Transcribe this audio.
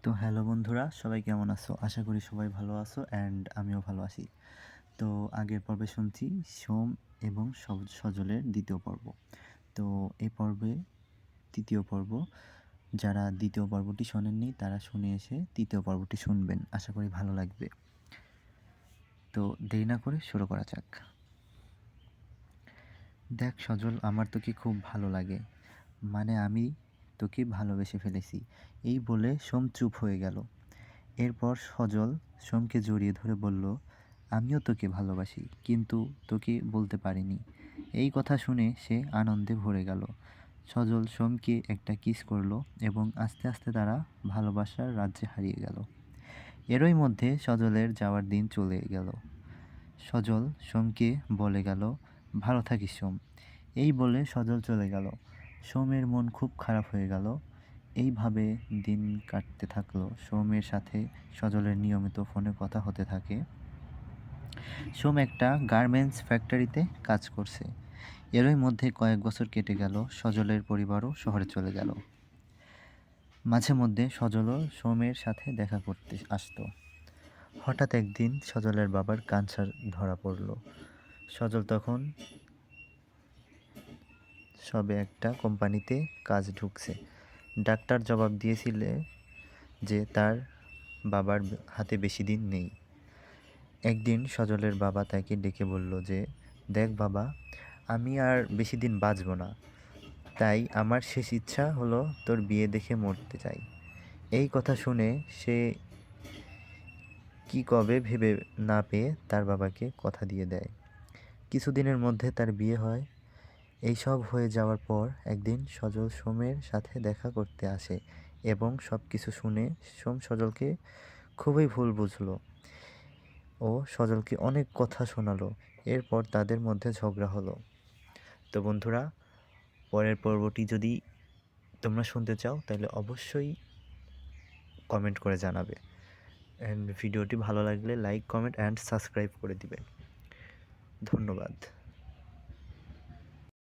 তো হ্যালো বন্ধুরা, সবাই কেমন আছো? আশা করি সবাই ভালো আছো অ্যান্ড আমিও ভালো আছি। তো আগের পর্বে শুনছি সোম এবং সজলের দ্বিতীয় পর্ব। তো এই পর্বে তৃতীয় পর্ব, যারা দ্বিতীয় পর্বটি শোনেননি তারা শুনে এসে তৃতীয় পর্বটি শুনবেন, আশা করি ভালো লাগবে। তো দেরি না করে শুরু করা যাক। দেখ সজল, আমার তোকে খুব ভালো লাগে, মানে আমি তোকে ভালোবেসে ফেলেছি। এই বলে সোম চুপ হয়ে গেল। এরপর সজল সোমকে জড়িয়ে ধরে বলল, আমিও তোকে ভালোবাসি, কিন্তু তোকে বলতে পারিনি। এই কথা শুনে সে আনন্দে ভরে গেল। সজল সোমকে একটা কিস করলো এবং আস্তে আস্তে তারা ভালোবাসার রাজ্যে হারিয়ে গেল। এরই মধ্যে সজলের যাওয়ার দিন চলে গেল। সজল সোমকে বলে গেল, ভালো থাকিস সোম। এই বলে সজল চলে গেল। সোমের মন খুব খারাপ হয়ে গেল। এইভাবে দিন কাটতে থাকলো। সোমের সাথে সজলের নিয়মিত ফোনে কথা হতে থাকে। সোম একটা গার্মেন্টস ফ্যাক্টরিতে কাজ করছে। এরই মধ্যে কয়েক বছর কেটে গেল। সজলের পরিবারও শহরে চলে গেল। মাঝে মধ্যে সজলও সোমের সাথে দেখা করতে আসতো। হঠাৎ একদিন সজলের বাবার ক্যান্সার ধরা পড়ল। সজল তখন সবে একটা কোম্পানিতে কাজ ঢুকছে। ডাক্তার জবাব দিয়েছিলে যে তার বাবার হাতে বেশি দিন নেই। একদিন সজলের বাবা তাকে ডেকে বলল যে, দেখ বাবা, আমি আর বেশি দিন বাঁচব না, তাই আমার শেষ ইচ্ছা হলো তোর বিয়ে দেখে মরতে চাই। এই কথা শুনে সে কি কবে ভেবে না পেয়ে তার বাবাকে কথা দিয়ে দেয়। কিছুদিনের মধ্যে তার বিয়ে হয়। এই সব হয়ে যাওয়ার পর একদিন সজল সোমের সাথে দেখা করতে আসে এবং সব কিছু শুনে সোম সজলকে খুবই ভুল বুঝলো ও সজলকে অনেক কথা শোনালো। এরপর তাদের মধ্যে ঝগড়া হলো। তো বন্ধুরা, পরের পর্বটি যদি তোমরা শুনতে চাও তাহলে অবশ্যই কমেন্ট করে জানাবে, অ্যান্ড ভিডিওটি ভালো লাগলে লাইক, কমেন্ট অ্যান্ড সাবস্ক্রাইব করে দিবে। ধন্যবাদ।